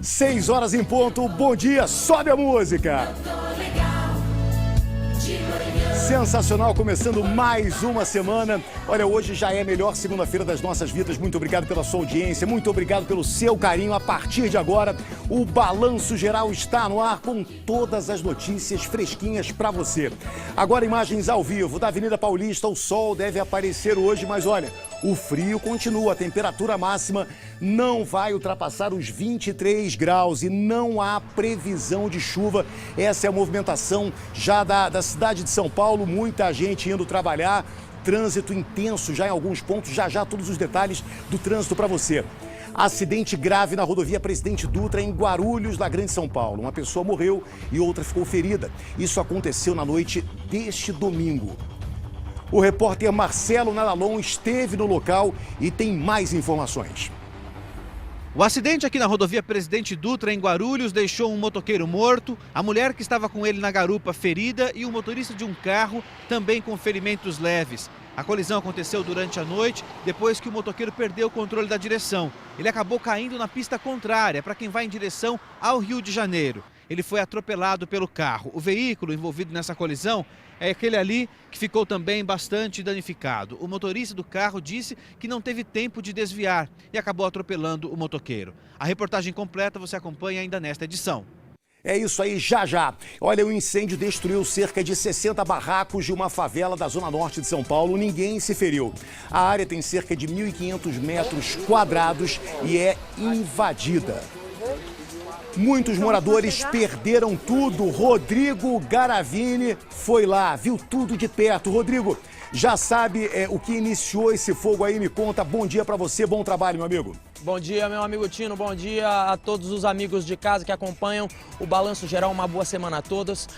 6 horas em ponto, bom dia, sobe a música! Sensacional, começando mais uma semana. Olha, hoje já é a melhor segunda-feira das nossas vidas. Muito obrigado pela sua audiência, muito obrigado pelo seu carinho. A partir de agora, o Balanço Geral está no ar com todas as notícias fresquinhas para você. Agora imagens ao vivo da Avenida Paulista. O sol deve aparecer hoje, mas olha, o frio continua. A temperatura máxima não vai ultrapassar os 23 graus e não há previsão de chuva. Essa é a movimentação já da cidade de São Paulo. Muita gente indo trabalhar, trânsito intenso já em alguns pontos, já todos os detalhes do trânsito para você. Acidente grave na rodovia Presidente Dutra, em Guarulhos, na Grande São Paulo. Uma pessoa morreu e outra ficou ferida. Isso aconteceu na noite deste domingo. O repórter Marcelo Nalalon esteve no local e tem mais informações. O acidente aqui na rodovia Presidente Dutra, em Guarulhos, deixou um motoqueiro morto, a mulher que estava com ele na garupa ferida e o motorista de um carro também com ferimentos leves. A colisão aconteceu durante a noite, depois que o motoqueiro perdeu o controle da direção. Ele acabou caindo na pista contrária, para quem vai em direção ao Rio de Janeiro. Ele foi atropelado pelo carro. O veículo envolvido nessa colisão é aquele ali que ficou também bastante danificado. O motorista do carro disse que não teve tempo de desviar e acabou atropelando o motoqueiro. A reportagem completa você acompanha ainda nesta edição. É isso aí, já. Olha, o incêndio destruiu cerca de 60 barracos de uma favela da zona norte de São Paulo. Ninguém se feriu. A área tem cerca de 1.500 metros quadrados e é invadida. Muitos moradores perderam tudo. Rodrigo Garavini foi lá, viu tudo de perto. Rodrigo, já sabe o que iniciou esse fogo aí? Me conta. Bom dia para você, bom trabalho, meu amigo. Bom dia, meu amigo Tino, bom dia a todos os amigos de casa que acompanham o Balanço Geral, uma boa semana a todos.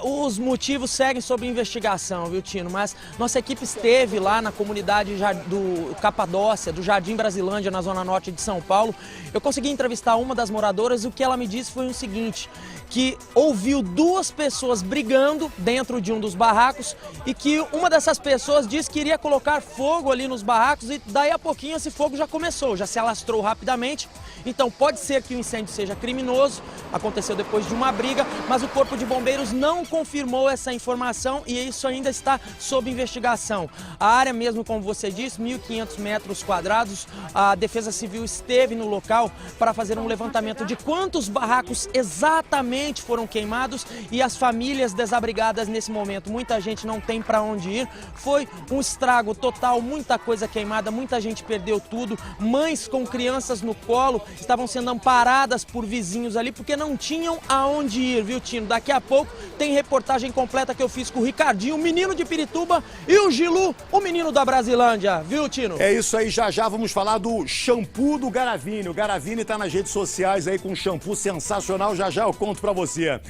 Os motivos seguem sob investigação, viu, Tino? Mas nossa equipe esteve lá na comunidade do Capadócia, do Jardim Brasilândia, na zona norte de São Paulo. Eu consegui entrevistar uma das moradoras e o que ela me disse foi o seguinte, que ouviu duas pessoas brigando dentro de um dos barracos e que uma dessas pessoas disse que iria colocar fogo ali nos barracos e daí a pouquinho esse fogo já começou, já se alastrou rapidamente. Então pode ser que o incêndio seja criminoso, aconteceu depois de uma briga, mas o Corpo de Bombeiros não confirmou essa informação e isso ainda está sob investigação. A área mesmo, como você disse, 1.500 metros quadrados, a Defesa Civil esteve no local para fazer um levantamento de quantos barracos exatamente foram queimados e as famílias desabrigadas nesse momento. Muita gente não tem para onde ir, foi um estrago total, muita coisa queimada, muita gente perdeu tudo, mães com crianças no colo estavam sendo amparadas por vizinhos ali porque não tinham aonde ir, viu, Tino? Daqui a pouco tem reportagem completa que eu fiz com o Ricardinho, o menino de Pirituba, e o Gilu, o menino da Brasilândia, viu, Tino? É isso aí, já vamos falar do shampoo do Garavini. O Garavini tá nas redes sociais aí com um shampoo sensacional, já eu conto pra você.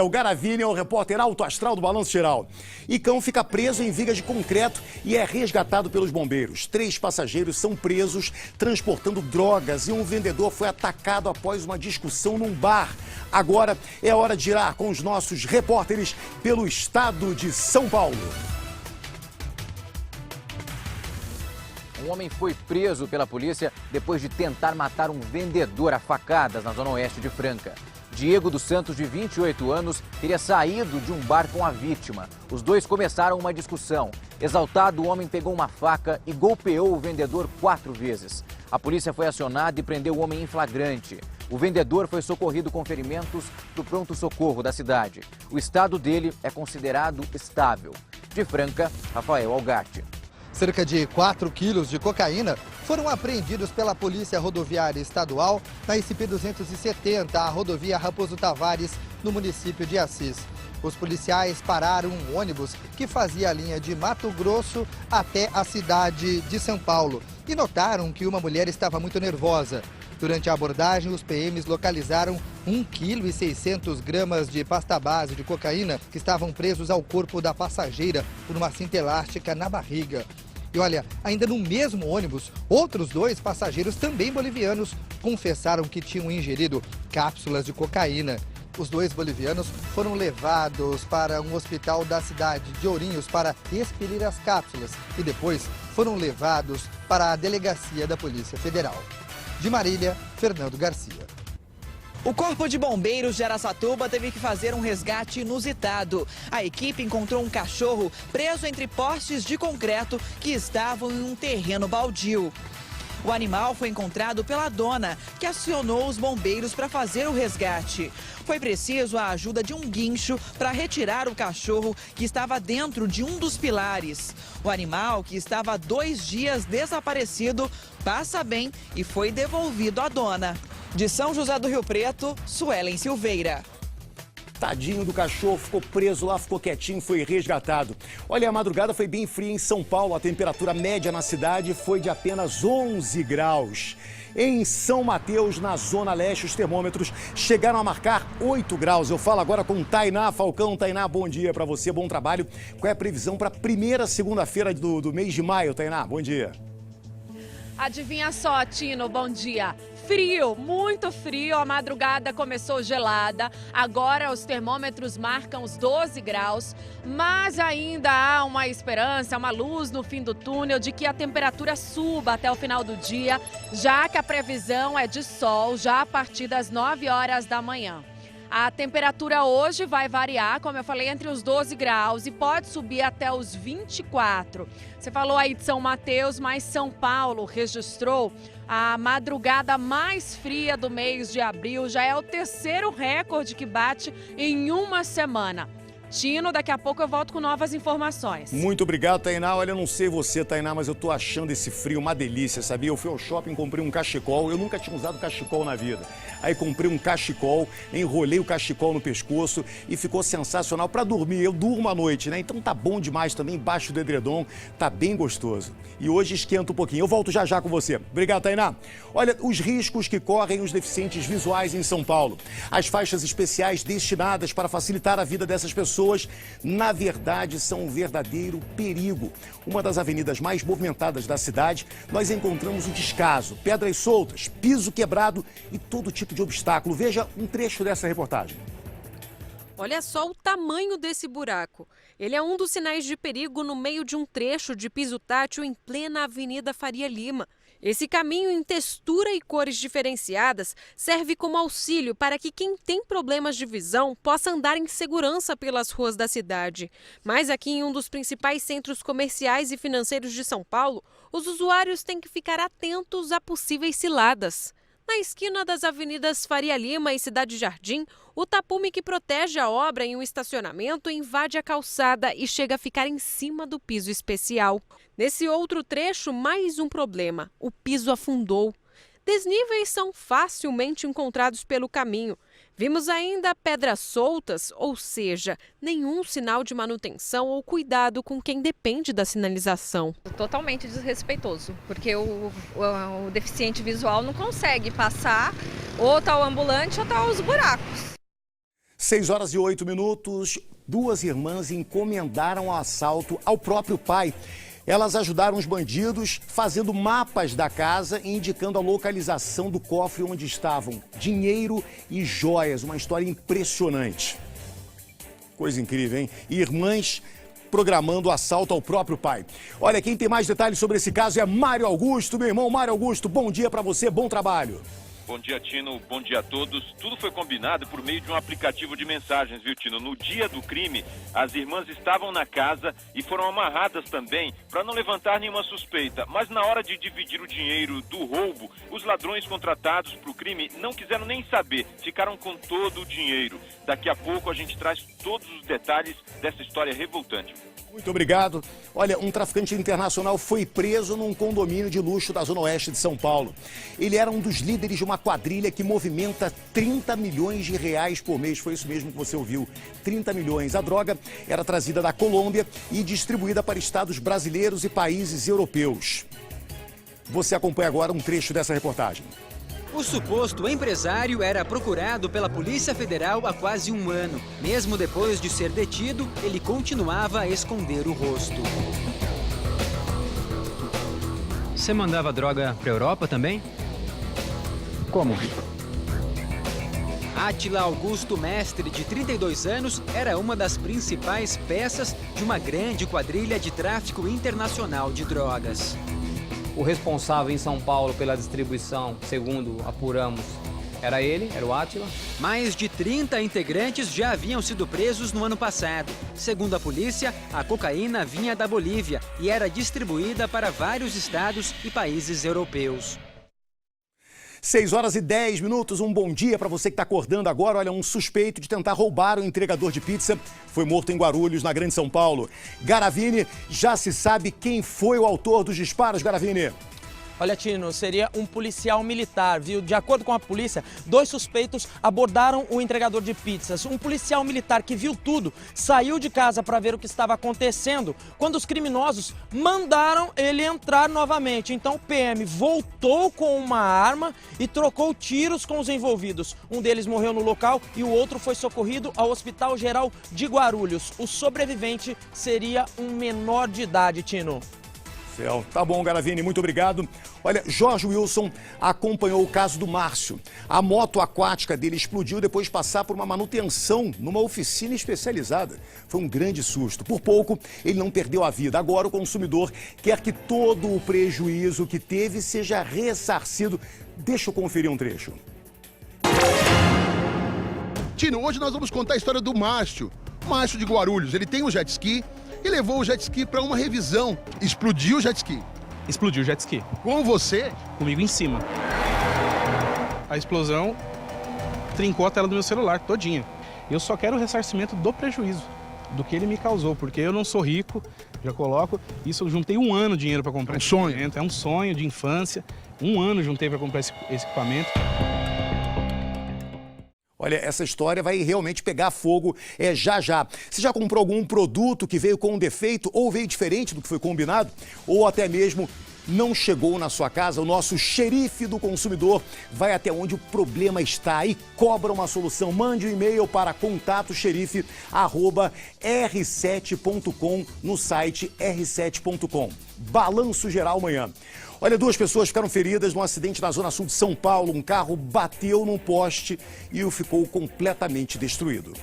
O Garavini é o repórter alto astral do Balanço Geral. E cão fica preso em vigas de concreto e é resgatado pelos bombeiros. 3 passageiros são presos transportando drogas e um vendedor foi atacado após uma discussão num bar. Agora é hora de girar com os nossos repórteres pelo estado de São Paulo. Um homem foi preso pela polícia depois de tentar matar um vendedor a facadas na zona oeste de Franca. Diego dos Santos, de 28 anos, teria saído de um bar com a vítima. Os dois começaram uma discussão. Exaltado, o homem pegou uma faca e golpeou o vendedor 4 vezes. A polícia foi acionada e prendeu o homem em flagrante. O vendedor foi socorrido com ferimentos do pronto-socorro da cidade. O estado dele é considerado estável. De Franca, Rafael Algatti. Cerca de 4 quilos de cocaína foram apreendidos pela Polícia Rodoviária Estadual na SP-270, a rodovia Raposo Tavares, no município de Assis. Os policiais pararam um ônibus que fazia a linha de Mato Grosso até a cidade de São Paulo e notaram que uma mulher estava muito nervosa. Durante a abordagem, os PMs localizaram 1,6 kg de pasta base de cocaína que estavam presos ao corpo da passageira por uma cinta elástica na barriga. E olha, ainda no mesmo ônibus, outros 2 passageiros, também bolivianos, confessaram que tinham ingerido cápsulas de cocaína. Os 2 bolivianos foram levados para um hospital da cidade de Ourinhos para expelir as cápsulas e depois foram levados para a delegacia da Polícia Federal. De Marília, Fernando Garcia. O Corpo de Bombeiros de Araçatuba teve que fazer um resgate inusitado. A equipe encontrou um cachorro preso entre postes de concreto que estavam em um terreno baldio. O animal foi encontrado pela dona, que acionou os bombeiros para fazer o resgate. Foi preciso a ajuda de um guincho para retirar o cachorro que estava dentro de um dos pilares. O animal, que estava há 2 dias desaparecido, passa bem e foi devolvido à dona. De São José do Rio Preto, Suelen Silveira. Tadinho do cachorro, ficou preso lá, ficou quietinho, foi resgatado. Olha, a madrugada foi bem fria em São Paulo. A temperatura média na cidade foi de apenas 11 graus. Em São Mateus, na Zona Leste, os termômetros chegaram a marcar 8 graus. Eu falo agora com Tainá Falcão. Tainá, bom dia para você, bom trabalho. Qual é a previsão para a primeira segunda-feira do mês de maio, Tainá? Bom dia. Adivinha só, Tino, bom dia. Frio, muito frio, a madrugada começou gelada, agora os termômetros marcam os 12 graus, mas ainda há uma esperança, uma luz no fim do túnel de que a temperatura suba até o final do dia, já que a previsão é de sol já a partir das 9 horas da manhã. A temperatura hoje vai variar, como eu falei, entre os 12 graus e pode subir até os 24. Você falou aí de São Mateus, mas São Paulo registrou a madrugada mais fria do mês de abril. Já é o 3º recorde que bate em uma semana. Tino, daqui a pouco eu volto com novas informações. Muito obrigado, Tainá. Olha, eu não sei você, Tainá, mas eu tô achando esse frio uma delícia, sabia? Eu fui ao shopping, comprei um cachecol. Eu nunca tinha usado cachecol na vida. Aí comprei um cachecol, enrolei o cachecol no pescoço e ficou sensacional para dormir. Eu durmo à noite, né? Então tá bom demais também, embaixo do edredom, tá bem gostoso. E hoje esquenta um pouquinho. Eu volto já já com você. Obrigado, Tainá. Olha, os riscos que correm os deficientes visuais em São Paulo. As faixas especiais destinadas para facilitar a vida dessas pessoas, na verdade, são um verdadeiro perigo. Uma das avenidas mais movimentadas da cidade, nós encontramos o descaso, pedras soltas, piso quebrado e todo tipo de obstáculo. Veja um trecho dessa reportagem. Olha só o tamanho desse buraco. Ele é um dos sinais de perigo no meio de um trecho de piso tátil em plena Avenida Faria Lima. Esse caminho em textura e cores diferenciadas serve como auxílio para que quem tem problemas de visão possa andar em segurança pelas ruas da cidade. Mas aqui em um dos principais centros comerciais e financeiros de São Paulo, os usuários têm que ficar atentos a possíveis ciladas. Na esquina das avenidas Faria Lima e Cidade Jardim, o tapume que protege a obra em um estacionamento invade a calçada e chega a ficar em cima do piso especial. Nesse outro trecho, mais um problema: o piso afundou. Desníveis são facilmente encontrados pelo caminho. Vimos ainda pedras soltas, ou seja, nenhum sinal de manutenção ou cuidado com quem depende da sinalização. Totalmente desrespeitoso, porque o deficiente visual não consegue passar, ou tá o ambulante ou tá os buracos. 6h08, 2 irmãs encomendaram o assalto ao próprio pai. Elas ajudaram os bandidos fazendo mapas da casa e indicando a localização do cofre onde estavam dinheiro e joias. Uma história impressionante. Coisa incrível, hein? Irmãs programando o assalto ao próprio pai. Olha, quem tem mais detalhes sobre esse caso é Mário Augusto. Meu irmão Mário Augusto, bom dia para você, bom trabalho. Bom dia, Tino. Bom dia a todos. Tudo foi combinado por meio de um aplicativo de mensagens, viu, Tino? No dia do crime, as irmãs estavam na casa e foram amarradas também para não levantar nenhuma suspeita. Mas na hora de dividir o dinheiro do roubo, os ladrões contratados para o crime não quiseram nem saber. Ficaram com todo o dinheiro. Daqui a pouco a gente traz todos os detalhes dessa história revoltante. Muito obrigado. Olha, um traficante internacional foi preso num condomínio de luxo da Zona Oeste de São Paulo. Ele era um dos líderes de uma quadrilha que movimenta 30 milhões de reais por mês. Foi isso mesmo que você ouviu, 30 milhões. A droga era trazida da Colômbia e distribuída para estados brasileiros e países europeus. Você acompanha agora um trecho dessa reportagem. O suposto empresário era procurado pela Polícia Federal há quase um ano. Mesmo depois de ser detido, ele continuava a esconder o rosto. Você mandava droga para a Europa também? Como? Átila Augusto Mestre, de 32 anos, era uma das principais peças de uma grande quadrilha de tráfico internacional de drogas. O responsável em São Paulo pela distribuição, segundo apuramos, Era ele, era o Átila. Mais de 30 integrantes já haviam sido presos no ano passado. Segundo a polícia, a cocaína vinha da Bolívia e era distribuída para vários estados e países europeus. 6 horas e 10 minutos, um bom dia para você que está acordando agora. Olha, um suspeito de tentar roubar um entregador de pizza foi morto em Guarulhos, na Grande São Paulo. Garavini, já se sabe quem foi o autor dos disparos, Garavini? Olha, Tino, seria um policial militar, viu? De acordo com a polícia, 2 suspeitos abordaram o entregador de pizzas. Um policial militar que viu tudo saiu de casa para ver o que estava acontecendo quando os criminosos mandaram ele entrar novamente. Então o PM voltou com uma arma e trocou tiros com os envolvidos. Um deles morreu no local e o outro foi socorrido ao Hospital Geral de Guarulhos. O sobrevivente seria um menor de idade, Tino. Tá bom, Garavini, muito obrigado. Olha, Jorge Wilson acompanhou o caso do Márcio. A moto aquática dele explodiu depois de passar por uma manutenção numa oficina especializada. Foi um grande susto. Por pouco, ele não perdeu a vida. Agora o consumidor quer que todo o prejuízo que teve seja ressarcido. Deixa eu conferir um trecho. Tino, hoje nós vamos contar a história do Márcio. Márcio de Guarulhos. Ele tem um jet ski e levou o jet ski para uma revisão. Explodiu o jet ski. Explodiu o jet ski. Com você? Comigo em cima. A explosão trincou a tela do meu celular todinha. Eu só quero o ressarcimento do prejuízo, do que ele me causou, porque eu não sou rico, já coloco. Isso eu juntei 1 ano de dinheiro para comprar esse equipamento. É um sonho de infância. 1 ano juntei para comprar esse equipamento. Olha, essa história vai realmente pegar fogo já já. Você já comprou algum produto que veio com um defeito ou veio diferente do que foi combinado? Ou até mesmo não chegou na sua casa? O nosso xerife do consumidor vai até onde o problema está e cobra uma solução. Mande um e-mail para contatoxerife@r7.com no site r7.com. Balanço geral amanhã. Olha, 2 pessoas ficaram feridas num acidente na zona sul de São Paulo. Um carro bateu num poste e o ficou completamente destruído.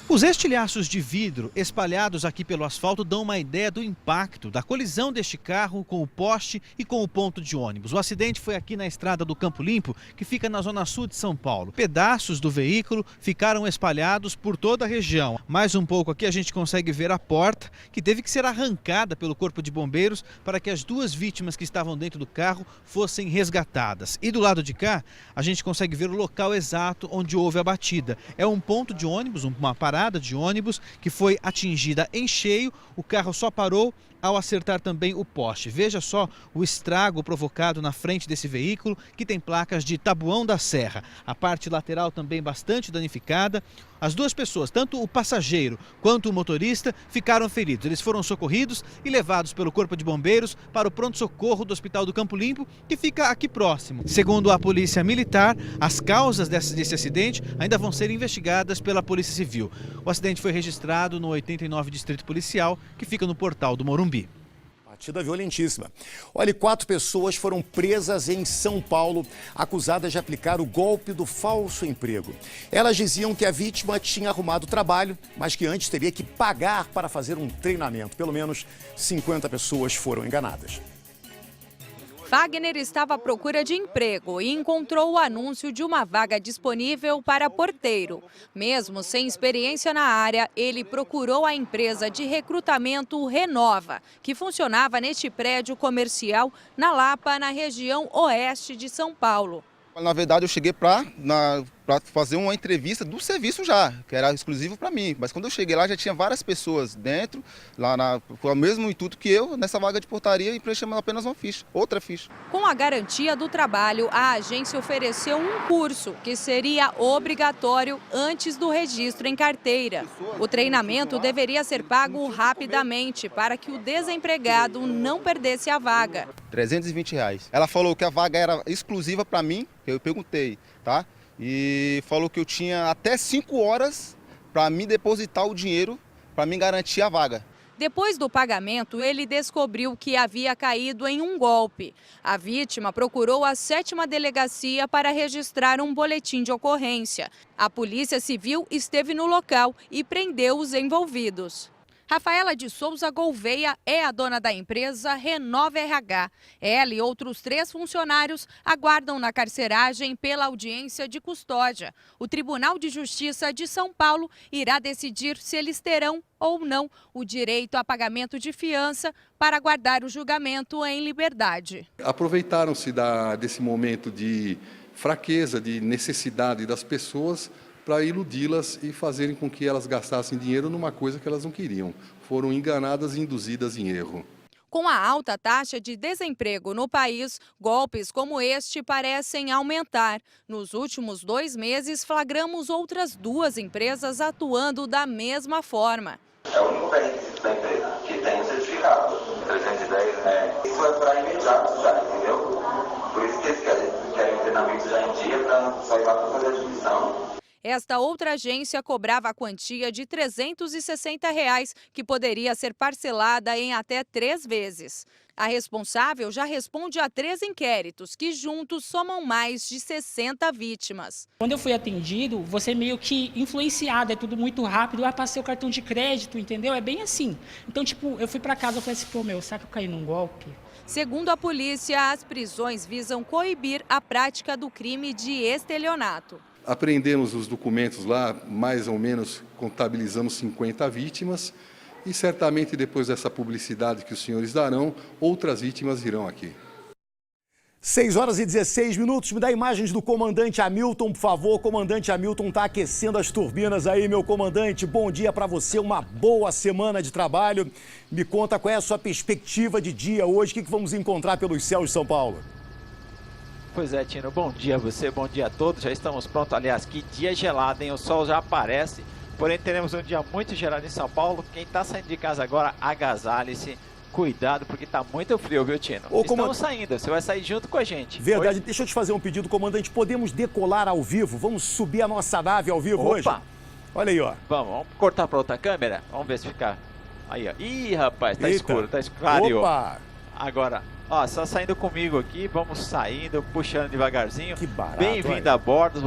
Os estilhaços de vidro espalhados aqui pelo asfalto dão uma ideia do impacto da colisão deste carro com o poste e com o ponto de ônibus. O acidente foi aqui na estrada do Campo Limpo, que fica na zona sul de São Paulo. Pedaços do veículo ficaram espalhados por toda a região. Mais um pouco aqui a gente consegue ver a porta, que teve que ser arrancada pelo Corpo de Bombeiros para que as 2 vítimas que estavam dentro do carro fossem resgatadas. E do lado de cá, a gente consegue ver o local exato onde houve a batida. É um ponto de ônibus, uma parada de ônibus que foi atingida em cheio. O carro só parou ao acertar também o poste. Veja só o estrago provocado na frente desse veículo, que tem placas de Taboão da Serra. A parte lateral também bastante danificada. As 2 pessoas, tanto o passageiro quanto o motorista, ficaram feridos. Eles foram socorridos e levados pelo Corpo de Bombeiros para o pronto-socorro do Hospital do Campo Limpo, que fica aqui próximo. Segundo a Polícia Militar, as causas desse acidente ainda vão ser investigadas pela Polícia Civil. O acidente foi registrado no 89 Distrito Policial, que fica no Portal do Morumbi. Batida violentíssima. Olha, 4 pessoas foram presas em São Paulo, acusadas de aplicar o golpe do falso emprego. Elas diziam que a vítima tinha arrumado trabalho, mas que antes teria que pagar para fazer um treinamento. Pelo menos 50 pessoas foram enganadas. Wagner estava à procura de emprego e encontrou o anúncio de uma vaga disponível para porteiro. Mesmo sem experiência na área, ele procurou a empresa de recrutamento Renova, que funcionava neste prédio comercial na Lapa, na região oeste de São Paulo. Na verdade, eu cheguei para fazer uma entrevista do serviço já, que era exclusivo para mim. Mas quando eu cheguei lá, já tinha várias pessoas dentro, com o mesmo intuito que eu, nessa vaga de portaria, e preenchendo apenas uma ficha, outra ficha. Com a garantia do trabalho, a agência ofereceu um curso que seria obrigatório antes do registro em carteira. O treinamento deveria ser pago rapidamente para que o desempregado não perdesse a vaga. R$320. Ela falou que a vaga era exclusiva para mim, eu perguntei, tá? E falou que eu tinha até 5 horas para me depositar o dinheiro para me garantir a vaga. Depois do pagamento, ele descobriu que havia caído em um golpe. A vítima procurou a 7ª Delegacia para registrar um boletim de ocorrência. A Polícia Civil esteve no local e prendeu os envolvidos. Rafaela de Souza Gouveia é a dona da empresa Renova RH. Ela e outros 3 funcionários aguardam na carceragem pela audiência de custódia. O Tribunal de Justiça de São Paulo irá decidir se eles terão ou não o direito a pagamento de fiança para aguardar o julgamento em liberdade. Aproveitaram-se desse momento de fraqueza, de necessidade das pessoas para iludi-las e fazerem com que elas gastassem dinheiro numa coisa que elas não queriam. Foram enganadas e induzidas em erro. Com a alta taxa de desemprego no país, golpes como este parecem aumentar. Nos últimos 2 meses, flagramos outras 2 empresas atuando da mesma forma. É o único benefício da empresa que tem o certificado 310, né? Isso é para imediato já, entendeu? Por isso que eles querem o treinamento já em dia para sair lá para fazer a admissão. Esta outra agência cobrava a quantia de R$ 360, que poderia ser parcelada em até 3 vezes. A responsável já responde a 3 inquéritos, que juntos somam mais de 60 vítimas. Quando eu fui atendido, você meio que influenciado, é tudo muito rápido, passei o cartão de crédito, entendeu? É bem assim. Então, eu fui para casa e falei assim, será que eu caí num golpe? Segundo a polícia, as prisões visam coibir a prática do crime de estelionato. Apreendemos os documentos lá, mais ou menos contabilizamos 50 vítimas e certamente depois dessa publicidade que os senhores darão, outras vítimas virão aqui. 6h16, me dá imagens do comandante Hamilton, por favor. Comandante Hamilton está aquecendo as turbinas aí, meu comandante. Bom dia para você, uma boa semana de trabalho. Me conta qual é a sua perspectiva de dia hoje, o que vamos encontrar pelos céus de São Paulo? Pois é, Tino, bom dia a você, bom dia a todos, já estamos prontos. Aliás, que dia gelado, hein? O sol já aparece, porém teremos um dia muito gelado em São Paulo. Quem está saindo de casa agora, agasalhe-se, cuidado, porque está muito frio, viu, Tino? Estamos saindo, você vai sair junto com a gente. Verdade, deixa eu te fazer um pedido, comandante, podemos decolar ao vivo? Vamos subir a nossa nave ao vivo hoje? Olha aí, ó. Vamos cortar para outra câmera? Vamos ver se fica... Aí, ó. Ih, rapaz, tá escuro, tá escuro. Opa! Agora... Ó, só saindo comigo aqui, vamos saindo, puxando devagarzinho. Que barato. Bem-vindo a bordo,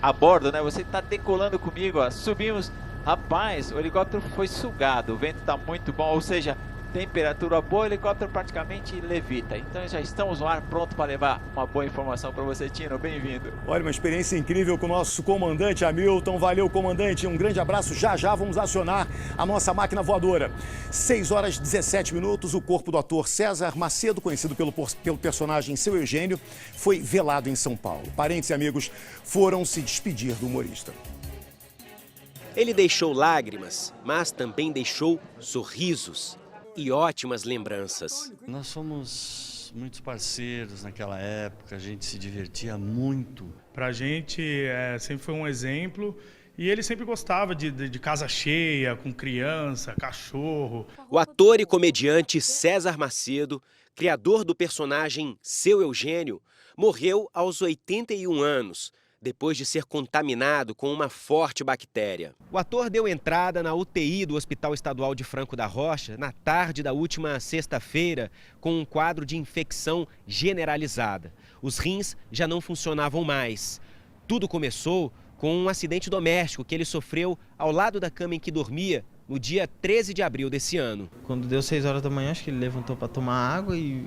a bordo, né? Você tá decolando comigo, ó. Subimos. Rapaz, o helicóptero foi sugado, o vento tá muito bom, ou seja, temperatura boa, o helicóptero praticamente levita. Então já estamos no ar, pronto para levar uma boa informação para você, Tino. Bem-vindo. Olha, uma experiência incrível com o nosso comandante Hamilton. Valeu, comandante. Um grande abraço. Já vamos acionar a nossa máquina voadora. 6h17, o corpo do ator César Macedo, conhecido pelo personagem Seu Eugênio, foi velado em São Paulo. Parentes e amigos foram se despedir do humorista. Ele deixou lágrimas, mas também deixou sorrisos e ótimas lembranças. Nós fomos muitos parceiros naquela época, a gente se divertia muito. Pra gente sempre foi um exemplo e ele sempre gostava de casa cheia, com criança, cachorro. O ator e comediante César Macedo, criador do personagem Seu Eugênio, morreu aos 81 anos. Depois de ser contaminado com uma forte bactéria. O ator deu entrada na UTI do Hospital Estadual de Franco da Rocha na tarde da última sexta-feira com um quadro de infecção generalizada. Os rins já não funcionavam mais. Tudo começou com um acidente doméstico que ele sofreu ao lado da cama em que dormia no dia 13 de abril desse ano. Quando deu 6 horas da manhã, acho que ele levantou para tomar água e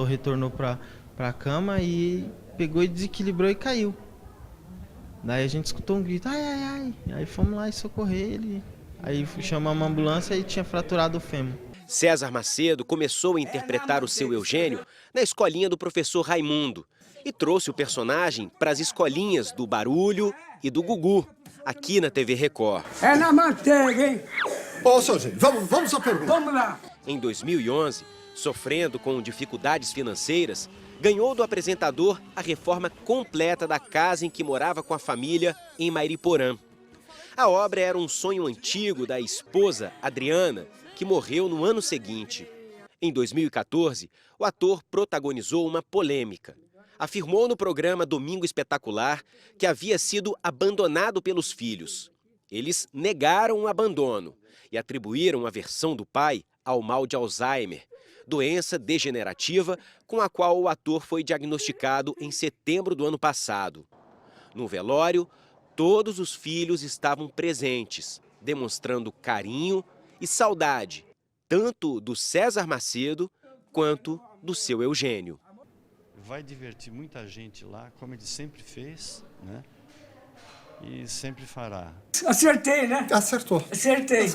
retornou para a cama e pegou e desequilibrou e caiu. Daí a gente escutou um grito, ai, ai, ai. Aí fomos lá e socorrer ele. Aí chamamos uma ambulância e tinha fraturado o fêmur. César Macedo começou a interpretar o Seu Eugênio na escolinha do professor Raimundo e trouxe o personagem para as escolinhas do Barulho e do Gugu, aqui na TV Record. É na manteiga, hein? Ô, seu Eugênio, vamos à pergunta. Vamos lá. Em 2011, sofrendo com dificuldades financeiras, ganhou do apresentador a reforma completa da casa em que morava com a família em Mairiporã. A obra era um sonho antigo da esposa, Adriana, que morreu no ano seguinte. Em 2014, o ator protagonizou uma polêmica. Afirmou no programa Domingo Espetacular que havia sido abandonado pelos filhos. Eles negaram o abandono e atribuíram a versão do pai ao mal de Alzheimer, doença degenerativa com a qual o ator foi diagnosticado em setembro do ano passado. No velório, todos os filhos estavam presentes, demonstrando carinho e saudade, tanto do César Macedo quanto do seu Eugênio. Vai divertir muita gente lá, como ele sempre fez, né? E sempre fará. Acertei, né? Acertou. Acertei.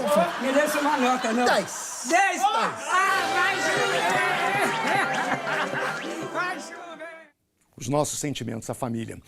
Mereço uma nota, não? 10. 10? Vai chover! Vai chover! Os nossos sentimentos, a família.